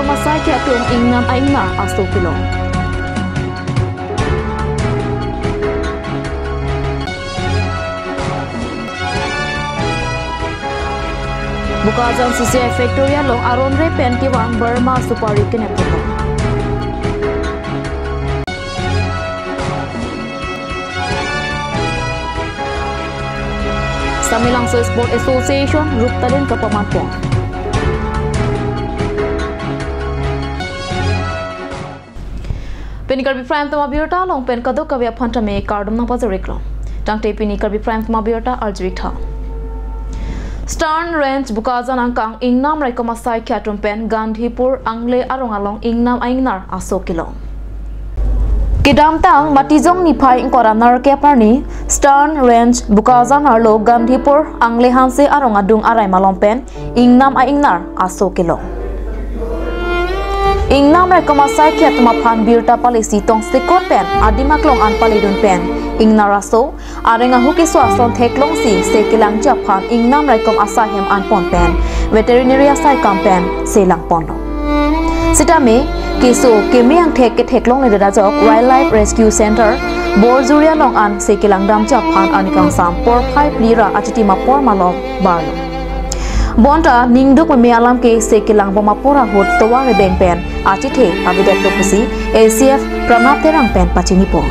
masai ke atung ingnam aingna asto kilong. Bukazan CCI Factoria long aron repen kiwang Burma Supari kinepulong. Samilangso Sport Association ruptalin kapamanpong. Peni karbi prime tama biota long pen kado kavya phantame kardum na pajariklo. Tangte peni karbi prime tama biota arjwitha. Stern Range Bukazan angkang ingnam raikoma sai kyatum pen Gandhipur angle arongalong ingnam aingnar asokilong. Kidam tang matijong niphai ingkora narke parni Stern Range Bukazan arlo Gandhipur angle hanse arongadung arai malong pen ingnam aingnar asokilong. Ingnam raikoma sai kyatuma phan birta palisi tong sikot pen adimaklong an palidun pen ingnaraso arenga huki swason theklong si sekilang japhan ingnam raikom asahem anpon pen veterinary asai kampen selang pondo sitame keso kemiang thek ke theklong le dajok wildlife rescue center borjuria long an sekilang dam japhan anikang sam por 5 lira atiti mapor malom barlo bonta ningduk me alam ke sekilang bomapora hot towa me beng pen achithe abidet tokusi ACF pranap terang pen pachinipo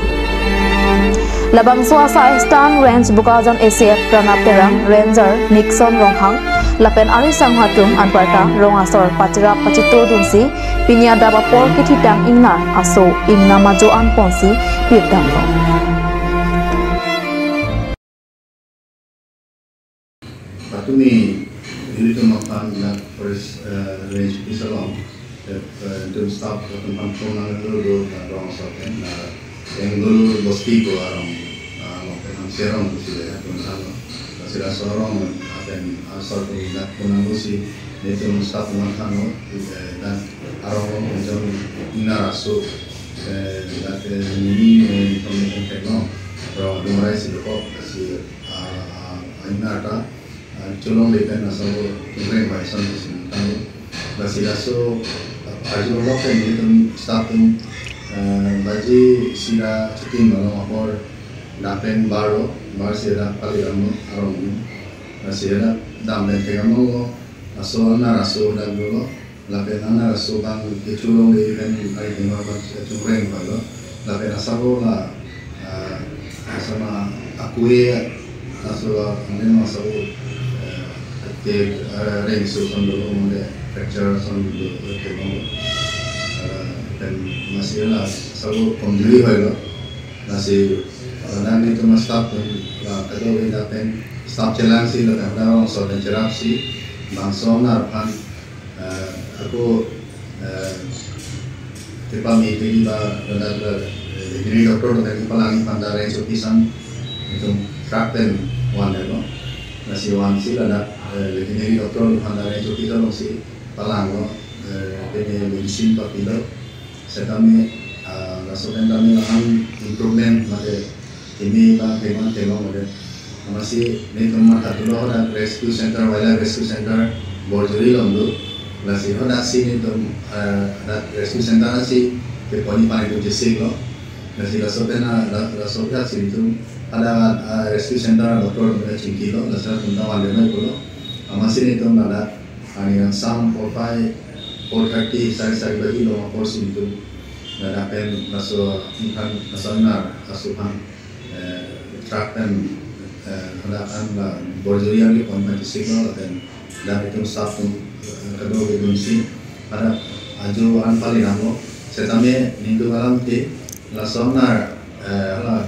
Labang suasa Stern Range Bukazan ACF Pranap Terang Ranger Nixon Ronghang Lapen Arisang Hatung Anparta Rongasor Pachira Pachito Dunsi Pinya Daba Por Kititang Ingnar Aso Ingna Majo Anponsi Pirtang Long Patuni dito makan na first range pisalong to stop tempat pun dulu Rongasor yang dulu boski ko arong ang serong sila kung sano sila sorong aten asal ko dak kunang si dito stop man kano dan arong jom inaraso dak ni information tekno pro dumarai si ko si inarta cholong lepen asal kire bai san si tano basila so ajo loken dito stop baji sira chiting malo apor dapen baro bar sira paligamu arong sira damle tegamo aso na raso dan dulu lapen na raso bang kichulong di kan ai dengar bang chureng balo lapen asabo la sama akue aso ane asabo ke reng so dulu mode fracture son dulu tegamo dan masih lah selalu pembeli hal masih nanti itu mas staff kalau kita pen staff jalan sih lah karena orang soal cerap sih bangsa narpan aku tiba meeting lah jadi dokter dari pelangi pandara yang supisan itu praktek wan itu masih wan sih lah jadi dokter pandara yang supisan masih pelang lo ini medicine papilo setame rasokan kami lahan improvement made ini bang tema tema made masih ini tempat satu ada rescue center wildlife rescue center borjuri londo masih ada sini itu ada rescue center nasi keponi pani itu jesi lo masih rasokan sini itu ada rescue center dokter cingki lo dasar tentang wandena itu lo masih itu ada yang sam popai 430 sari bagi lo porsi itu dapat masuk ikan nasional asupan traktan ada borjuri yang dikonversi signal dan itu satu kedua gedungsi ada ajuan paling lama setame minggu malam di nasional lah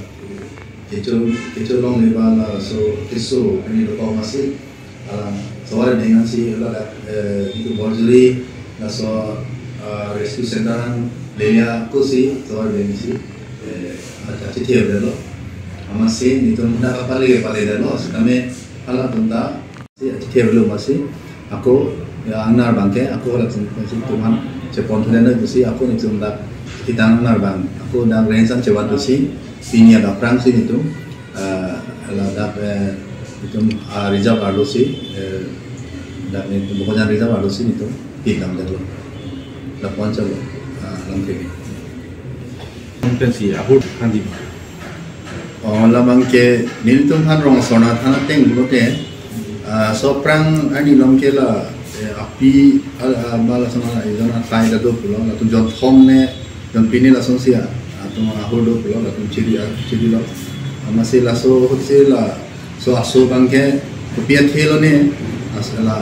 kecil long di bawah so tisu ini lupa masih soalnya dengan si itu borjuri naso rescue center lelia kusi soal dengan si ada citi ada masih itu mudah paling dalo kami ala tunda si citi belum masih aku ya anar bangke aku ala Tuhan cepon tunda si aku itu tunda kita anar bang aku dan rensan cepat si ini ada perang sih itu ada itu reserve alusi dan itu pokoknya reserve alusi itu hitam dulu lapuan chalo lamke Kompetensi ahur handi lamang ke niltum han rong sona thana teng bulote soprang ani lamke la api bala sana izana tai da do pulo la tun jon thom ne jon pini la sonsia tum ahur do pulo la tum chiri lo amase la so hotse la so aso bangke pia thelo ne asala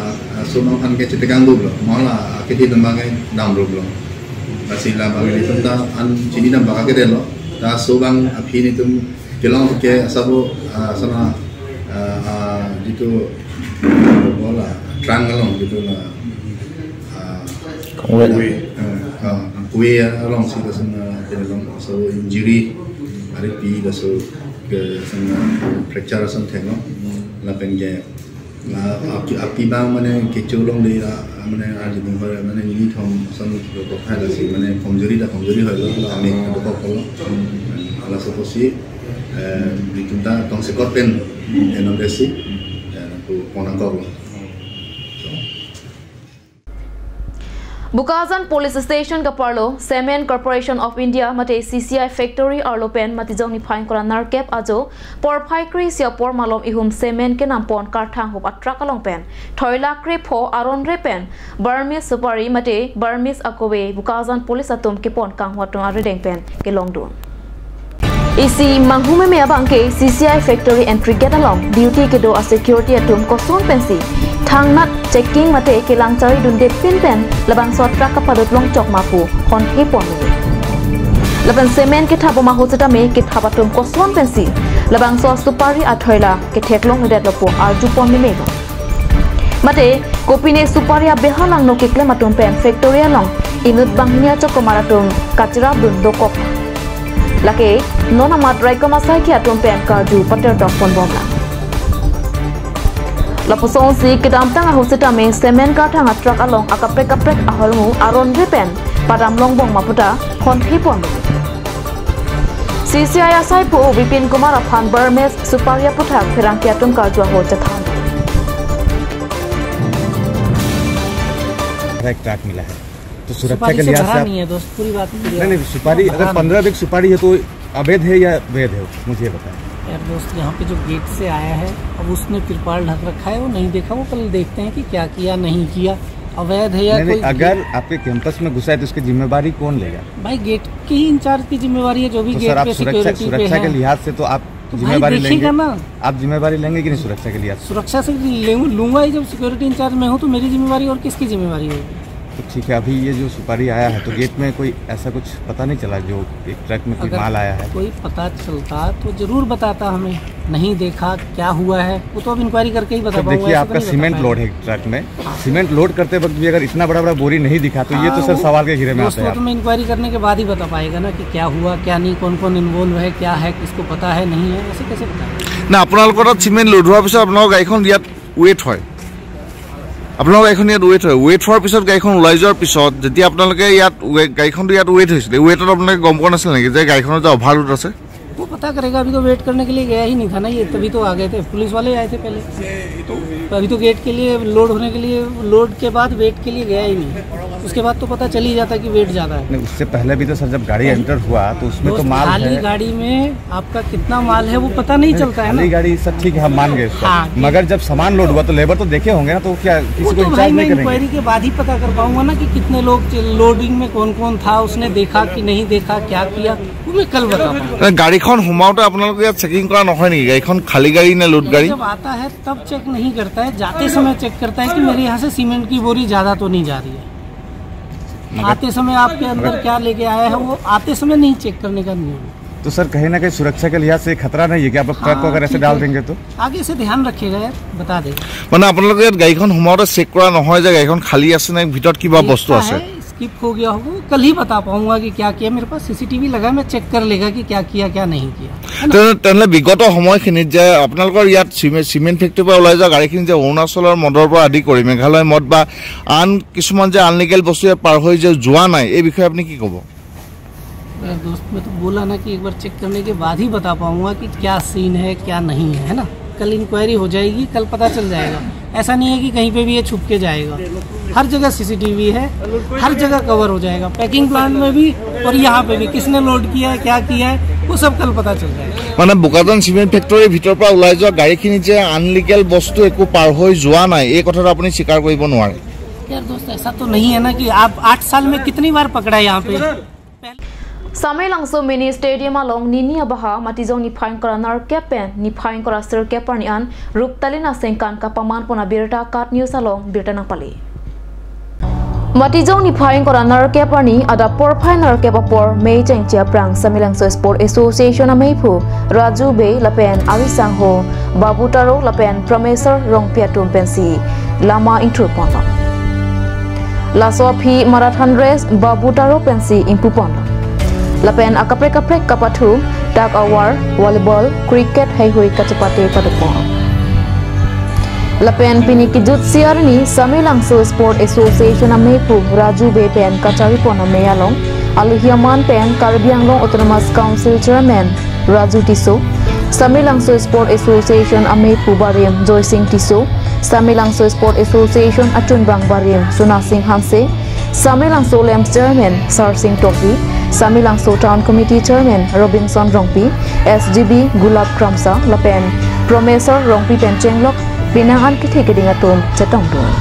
so mang han ke chitegang do pulo mala ke thi dambangai dam do pulo masila bangai tenta an chini dam baga ke delo ta so bang api ni tum kelang ke asabo sana itu bola trangalong gitu lah kue along sih kesana dalam so injury hari pi so ke sana fracture something no lapen ke la api bang mana kecolong deh lah mana ada di mana mana ini thom sana ko phai sih mana komjuri hoy lo ame ko ko ala so posi kita tong sekor pen enom desi aku ponang ko Bukazan Police Station Kaparlo, Cement Corporation of India, Mate CCI Factory Arlopen, Matijong Nipain Kora Narkep Ajo, Por Paikri Sia Por Malom Ihum Cement Kenampon Kartang Hop Atrak Along Pen, Toila Krepo Aron Repen, Burmese Supari Mate, Burmese Akowe, Bukazan Police Atum Kepon Kang Watung Aredeng Pen, Kelongdun. Isi manghume me abangke CCI Factory entry get along duty ke do a security atum koson pensi thang nat checking mate kelang chari dunde pin pen labang so truck kapadot long chok mapu hon he pon laban cement ke thabo ma hoseta me ke thabatum koson pensi labang so supari athoila ke theklong hedat lopo arju pon me mego mate kopine supari a behalang no ke klematum pen factory along inut bangnia chokomaratum kachra bundo kop lake nona matrai ko masai ki atom pen ka ju pater dok pon bomla la posong si kedam tang hoseta me cement ka thang truck along akaprek aholmu aron repen padam long bong maputa hon hipon CCI asai pu Vipin Kumar Aphan Burmese Suparia Puthak Phirang ki atom ka ju ho chathan track मिला है तो सुरक्षा के लिहाज से नहीं है दोस्त पूरी बात नहीं सुपारी अगर 15 बिग सुपारी है तो अवैध है या वैध है मुझे बताएं यार दोस्त यहाँ पे जो गेट से आया है अब उसने तिरपाल ढक रखा है वो नहीं देखा वो कल देखते हैं कि क्या किया नहीं किया अवैध है या कोई अगर आपके कैंपस में घुसा है तो उसकी जिम्मेवारी कौन लेगा भाई गेट के ही इंचार्ज की जिम्मेवारी है जो भी गेट पे सुरक्षा के लिहाज से तो आप जिम्मेवारी लेंगे ना आप जिम्मेवारी लेंगे कि नहीं सुरक्षा के लिहाज सुरक्षा से लूंगा ही जब सिक्योरिटी इंचार्ज में हूँ तो मेरी जिम्मेवारी और किसकी जिम्मेवारी होगी तो ठीक है अभी ये जो सुपारी आया है तो गेट में कोई ऐसा कुछ पता नहीं चला जो एक ट्रक में कोई माल आया है कोई पता चलता तो जरूर बताता हमें नहीं देखा क्या हुआ है वो तो अब इंक्वायरी करके ही बता पाऊंगा। देखिए आपका सीमेंट लोड है ट्रक में सीमेंट लोड करते वक्त भी अगर इतना बड़ा बड़ा बोरी नहीं दिखा तो ये तो सर सवाल के घेरे में आता है। तो मैं इंक्वायरी करने के बाद ही बता पाएगा ना कि क्या हुआ क्या नहीं कौन कौन इन्वॉल्व है क्या है किसको पता है नहीं है ऐसे कैसे पता ना আপোনালোকৰ সিমেন্ট লোড হোৱাৰ পিছত আপোনালোকৰ গাড়ীখন ইয়াত ৱেট হয় আপোনালোকৰ গাড়ীখন ইয়াত ৱেট হয় ৱেট হোৱাৰ পিছত গাড়ীখন ওলাই যোৱাৰ পিছত যেতিয়া আপোনালোকে ইয়াত গাড়ীখনটো ইয়াত ৱেট হৈছিল ৱেটত আপোনালোকে গম পোৱা নাছিল নেকি যে গাড়ীখনৰ যে অভাৰলোড আছে वो पता करेगा अभी तो वेट करने के लिए गया ही नहीं था ना ये तभी तो आ गए थे पुलिस वाले आए थे पहले तो अभी तो गेट के लिए लोड होने के लिए लोड के बाद वेट के लिए गया ही नहीं उसके बाद तो पता चल ही जाता कि वेट ज्यादा है उससे पहले भी तो सर जब गाड़ी एंटर हुआ तो उसमें तो माल खाली गाड़ी में आपका कितना माल है वो पता नहीं चलता है खाली गाड़ी सब ठीक है हम मान गए मगर जब सामान लोड हुआ तो लेबर तो देखे होंगे ना तो क्या किसी को इंचार्ज नहीं करेंगे इंक्वायरी के बाद ही पता कर पाऊंगा ना कि कितने लोग लोडिंग में कौन कौन था उसने देखा कि नहीं देखा क्या किया वो मैं कल बताऊंगा। गाड़ीখন हुमाउते আপোনালোকে ইয়াত চেকিং কৰা নহয় নেকি গাড়ীখন খালি গাড়ী নে লোড গাড়ী जब आता है तब चेक नहीं करता है जाते समय चेक करता है कि मेरे यहाँ से सीमेंट की बोरी ज्यादा तो नहीं जा रही है आते समय आपके अंदर क्या लेके आया है वो आते समय नहीं चेक करने का नियम तो सर कहीं ना कहीं सुरक्षा के लिहाज से खतरा नहीं है कि आप ट्रक को अगर ऐसे डाल देंगे तो आगे से ध्यान रखिएगा यार बता देगा মানে আপোনালোকে ইয়াত গাড়ীখন হুমাউতে চেক কৰা নহয় যে গাড়ীখন খালি আছে নে ভিতৰত কিবা বস্তু আছে स्किप हो गया होगा कल ही बता पाऊंगा कि क्या किया मेरे पास सीसीटीवी लगा मैं चेक कर लेगा कि क्या किया क्या नहीं किया তেনেহ'লে বিগত সময়খিনিত যে আপোনালোকৰ ইয়াত চিমেণ্ট ফেক্টৰীৰ পৰা ওলাই যোৱা গাড়ীখিনি যে অৰুণাচলৰ মদৰ পৰা আদি কৰি মেঘালয় মদ বা আন কিছুমান যে আনলিগেল বস্তু পাৰ হৈ যে যোৱা নাই এই বিষয়ে আপুনি কি ক'ব दोस्त मैं तो बोला ना कि एक बार चेक करने के बाद ही बता पाऊंगा कि क्या सीन है क्या नहीं है ना कल इंक्वायरी हो जाएगी, कल पता चल जाएगा। ऐसा नहीं है कि कहीं पे भी ये छुप के जाएगा, हर जगह सीसीटीवी है, हर जगह कवर हो जाएगा, पैकिंग प्लांट में भी और यहाँ पे भी। किसने लोड किया है, क्या किया है, वो सब कल पता चल जाएगा। মানে বোকাজান সিমেন্ট ফেক্টৰীৰ ভিতৰৰ পৰা ওলাই যোৱা গাড়ীখিনি যে আনলিগেল বস্তু একো পাৰ হৈ যোৱা নাই, এই কথাটো আপুনি স্বীকাৰ কৰিব নোৱাৰে। यार दोस्त, ऐसा तो नहीं है ना कि आप 8 साल में कितनी बार पकड़ा है यहाँ पे। Samai langso mini stadium along nini abaha matizong ni phain kora nar kepen ni phain kora sir keper ni an ruptalina sengkan ka paman pona birta kat news along birta nang pali matizong ni phain kora nar keper ni ada por phain nar kepapor mei cheng chia prang Samai langso sport association amei phu Raju Be lapen awisang ho Babu Taro lapen Promesor rong piatum pensi lama intro pona lasopi marathon race Babu Taro pensi impu pona lapen akaprek kapathu tag awar volleyball cricket hai hui kachapate padapon lapen pini kijut siarni Samai langso sport association amepu Raju Be pen kachari pona meyalong aluhiaman pen Karbianglong autonomous council chairman Raju Tiso Samai langso sport association amepu Barim Joy Singh Tiso Samai langso sport association Atun Bang Barim Suna Singh Hanse Samai langso Lamps chairman Sar Singh Toki Samai langso town committee chairman Robinson Rongpi SGB Gulab Kramsa lapen Promesor Rongpi Penchenglok pinangan kithi kedingatum cetong dun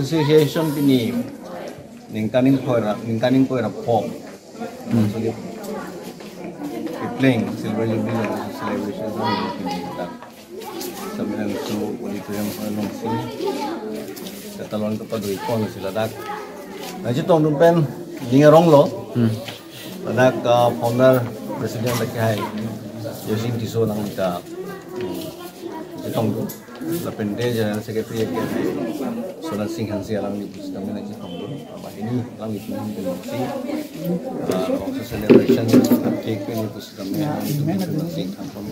Association ini ningkaning koira pop, so they playing silver jubilee celebration sambil itu auditorium along sini setalon kepada ikon sila dak. Nanti tahun depan lingarong lo, dak founder presiden lekai Yosin Tiso nang kita tahun lapen dia general secretary ke Sona Singh Hansi alang di kami nanti tahun ini alang itu nanti waktu celebration cake ini itu kami nanti tahun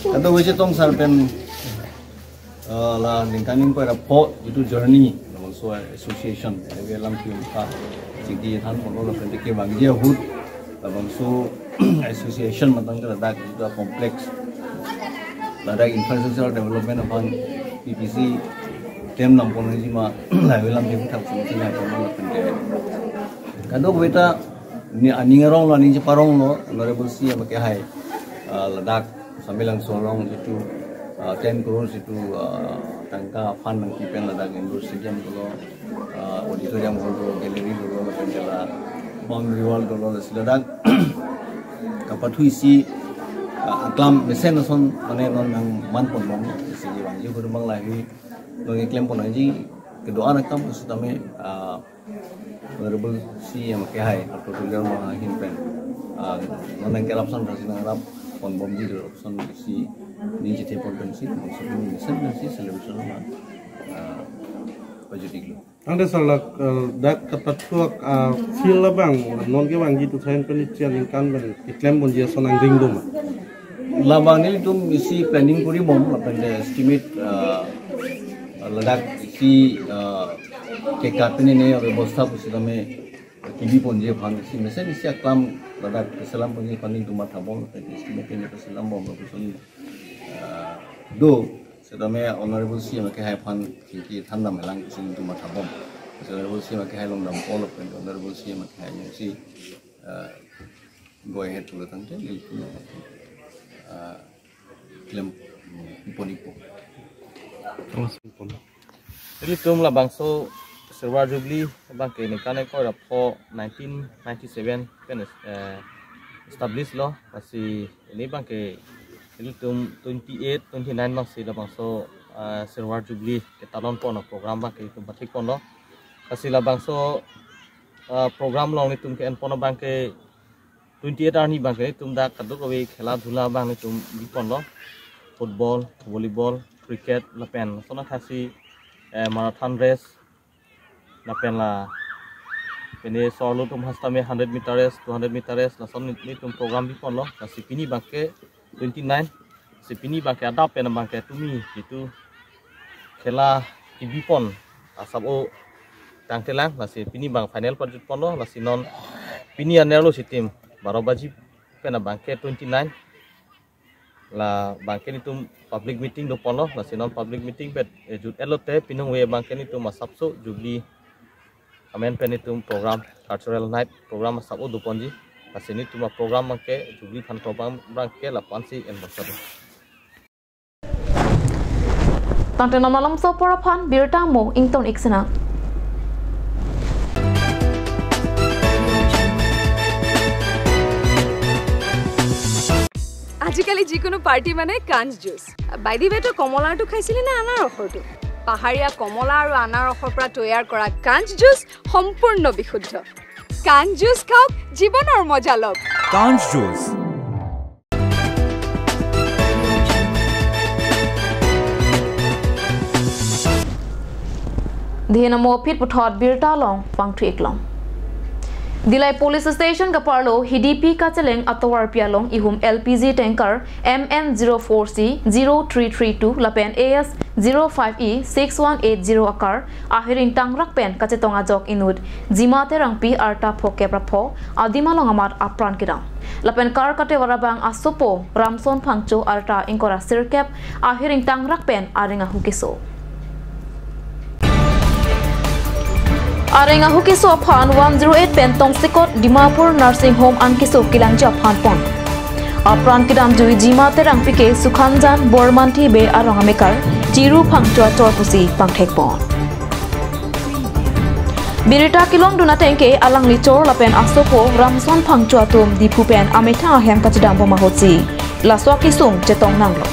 kata wajib tong sarpen lah lingkaning ko era po itu journey so association jadi alang kita jadi tahun pun lapen ke bang dia hut abang so association matang terletak itu kompleks ada infrastructure development upon PPC tem nampon ni ma lawelam dia tak semestinya kalau pendek kadang kita ni aningarong lo ni parong lo honorable C pakai hai Ladakh Samai langso long itu 10 crore itu tangka fund nang kipen Ladakh indoor stadium lo auditorium lo gallery lo pendela boundary wall lo Ladakh kapathu isi aklam mesen son mane non nang man pon bang sigi bang ju guru bang lahi lo ngeklaim pon aji kedua anak kampus utame honorable si yang ke hai atau tuliar ma hin pen non nang kelapsan rasi nang rap pon bom ji option si ni jite pon pen si maksud ni mesen si celebration ma baju diglo anda salah dak tepat tuak feel bang non ke bang gitu saya penelitian lingkan ben iklaim pon dia sonang ringdom labang ni itu misi planning kuri bom lapan de estimate Ladakh isi ke katene ne ব্যবস্থা pusida me kibi ponje bhang isi mesen isi aklam Ladakh keselam ponje funding tu mata bom estimate ne keselam bom pusun do sedame honorable si make hai fan ki thanda melang isi tu mata bom honorable si make hai long dam all of honorable si make hai si go ahead to the tante klaim ponipo jadi tum lah bangso Silver Jubilee bang ke ni kan ko rapo 1997 kan establish lo masih ini bang ke ini tum 28 29 bang si bangso Silver Jubilee ke talon pon program bang ke tum batik pon lo kasih lah bangso program long ni tum ke enpono bang ke 28 arni bang ke tum dak kaduk awi khela dhula bang ni tum bipon lo football volleyball cricket lapen sona kasih marathon race lapen la pene solo tum hastame 100 meter race 200 meter race la son ni tum program bipon lo kasih pini bang ke 29 si pini bang ke ada pen bang ke tumi itu khela bipon asap o tangtelang masih pini bang final pada pono masih non pini anelo si tim baru baji pena bangke 29 la bangke itu public meeting do pono masih non public meeting bet jud elote pinung we bangke itu masapso jubli amen pen itu program cultural night program masap o do ponji masih ini cuma program bangke jubli kan program bangke la pansi ambassador tante namalam so parapan birtamo ington iksena আজিকালি যিকোনো পাৰ্টি মানে কাঞ্জ juice by the ৱে তো কমলাটো খাইছিলি না আনাৰ ৰসটো পাহাৰীয়া কমলা আৰু আনাৰ ৰসৰ পৰা তৈয়াৰ কৰা কাঞ্জ জুচ সম্পূৰ্ণ বিশুদ্ধ কাঞ্জ জুচ খাওক জীৱনৰ মজা লওক কাঞ্জ juice Dihena mo pit puthot birta long pangtri eklong Dilai police station ka parlo HDP ka cheleng atowar pialong ihum LPG tanker MN04C0332 lapen AS 05E6180 akar ahirin tangrak pen ka chetonga jok inud jimate rangpi arta phoke prapho adima long amat apran kidang lapen kar kate warabang asopo ramson phangcho arta inkora sirkep ahirin tangrak pen arenga hukiso Arenga hukiso aphan 108 pentong sikot Dimapur Nursing Home ankiso kilangja aphan pon. Apran kidam jui jima terang pike Sukhanjan Bormanti be arong amekar Ciru phangchua chorpusi pangthek pon. Birita kilong duna tengke alang licor lapen asopo Ramson phangchua tum dipu pen ametha ahem kachidam bomahotsi laswa kisung chetong nanglo.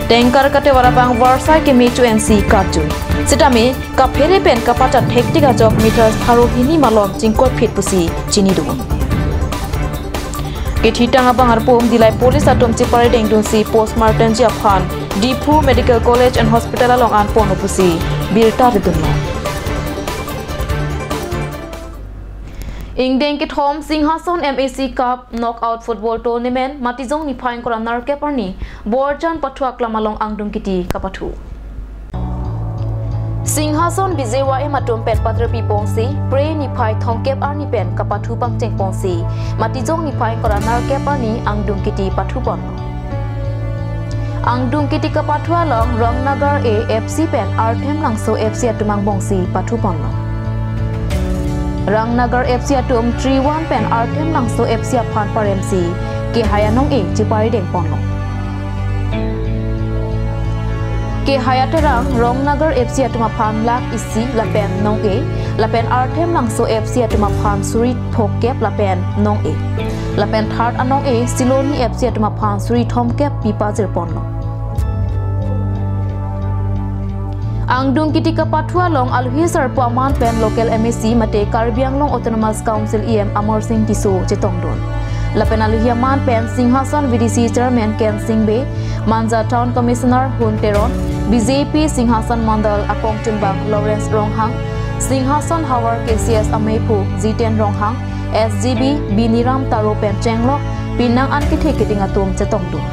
Tanker kate warabang Warsai ke mechu NC kaju. Sitame kaphere pen kapatan hektika jok meters tharo hini malom jingkot fit pusi chini du. Kethitang abang arpom dilai police atom chipare dengdun si postmortem ji aphan Dipu Medical College and Hospital along an pono pusi birta redunno. Ingdeng kit home Singhason MAC Cup knockout football tournament matizong ni phaing kora narke parni Borjan Pathua klamalong angdung kiti kapathu Singhason bijewa e matum pen patra pi pongsi pre ni phai thongkep arni pen kapathu pangcheng pongsi matizong ni phaing kora narke parni angdung kiti pathu pon angdung kiti kapathua long Rangnagar A FC pen Arthem langso FC atumang bongsi pathu pon Rangnagar FC atum 3-1 pen Arthem langso FC aphan par MC ke hayanong e chipari deng pono ke hayaterang Rangnagar FC atum aphan lak isi lapen nong e lapen Arthem langso FC atum aphan suri thokep lapen nong e lapen third anong e Siloni FC atum aphan suri thomkep pipazir pono Angdung kiti kapathua long alhi sarpo aman pen local MSC mate Karbiang long Autonomous Council EM Amar Singh Tiso Chetongdon lapen alhi aman pen Singhason VDC Chairman Ken Singbe Manja Town Commissioner Hun Teron BJP Singhason Mandal Apong Timbang Lawrence Ronghang Singhason Hawar KCS Amepu Ziten Ronghang SGB Biniram Taro pen Chenglok Pinang an kithe kitingatum Chetongdon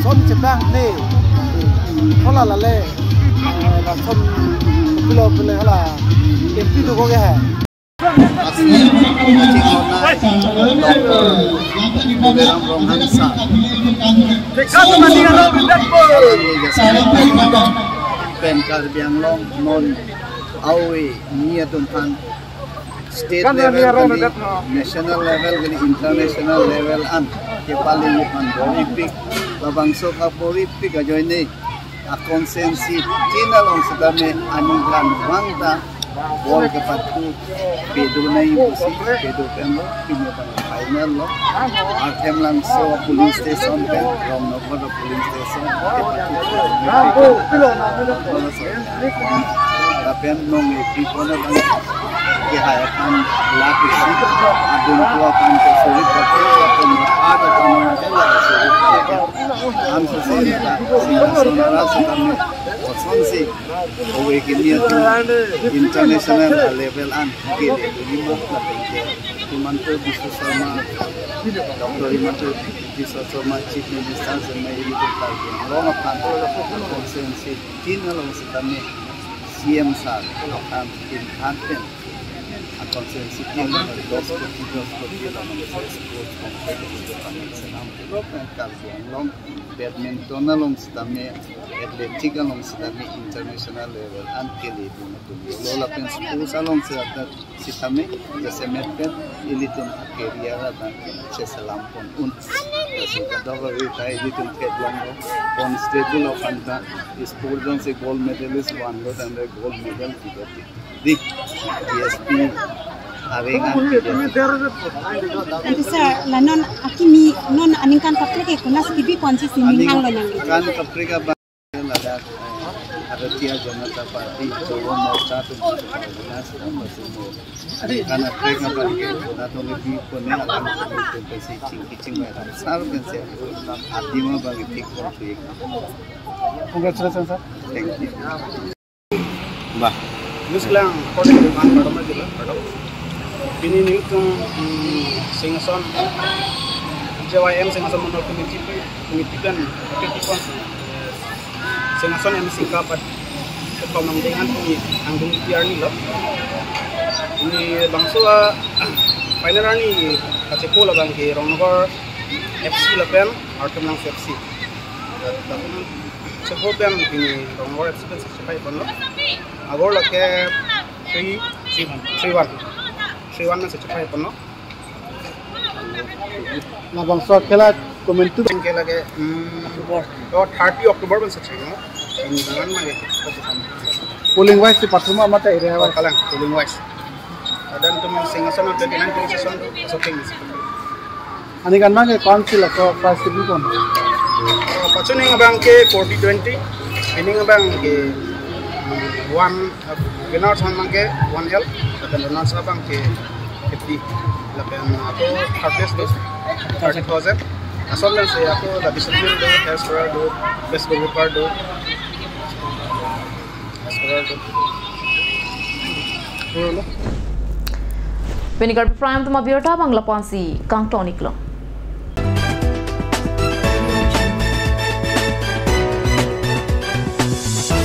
Son cebang le, hola la le, la son pulau hala, MP tu kau ke? Pen Karbiang long non awe niya tumpan state level, national level, international level, an ke paling man Olympic, labangso ka Olympic aja ini, konsensi China long sedame aningkan wangta, bol kepatu, pedo na ibusi, pedo pemlo, pinjaman final lo, artem langsung police station pen, rom nomor police station, tapi nong people na bang kehayakan lapis adun tua kan kesulit tapi ada kamu sulit am susah sinara kami konsumsi owe kini international level an kini lima Himanto Biswa Sharma Dr. Himanto Biswa Sharma Chief Minister sama ini berkaitan long akan konsensi China long sedami CM sar akan happen konsensi China dos kopi dalam sport kompetisi long badminton long sedami atletik long sedami international level ankeli itu lola pen sport long sedami जैसे मेडपेन इलिटुन केरिया dan seselampun kadang kita इलिटुन खेलंगो on stable of anta sport zone se gold medalist one lo and gold medal kidati dik PSP arengan nanti sir lanon akimi non aningkan paprika kunas kibi konsi siminghang lo nang kan paprika lada Bharatiya Janata Party Jawa Morcha tu karena mereka bagi atau lebih punya akan kompetisi cing besar kan sih artinya bagi tik konflik. Congratulations sir. Thank you. Bah, ini sekarang kau dengan pada mana jelas pada. Ini nih tuh Singason JYM Singason menolak pengitipan ketikon Singason MC kapat kekomandingan anggung tiar nih loh. Ini bangsa final ni kacepo lah bang ke Ronggor FC lah pen, Artem lang FC. Tapi cepo pen ini Ronggor FC pen sesuai pun loh. Agor lah ke 3-1 na sesuai pun loh. Nah bangsa kela komentu kela ke 30 Oktober pen sesuai loh. Ini dengan mana? Polling wise di Patruma mata area wise. Kalang polling wise. Dan teman Singason atau dengan season shopping. Ani kan mana council atau price table pun. Pacu ni ngabang ke 40-20, ini ngabang ke 1 winner sama ke 1L, dan winner sama ke 50. Lapan aku harvest dos 30,000. Asal dan saya aku dah bisa beli do, hairspray do, best goalkeeper do. Penigar Prime tuma biota bangla pansi kang tonik lo.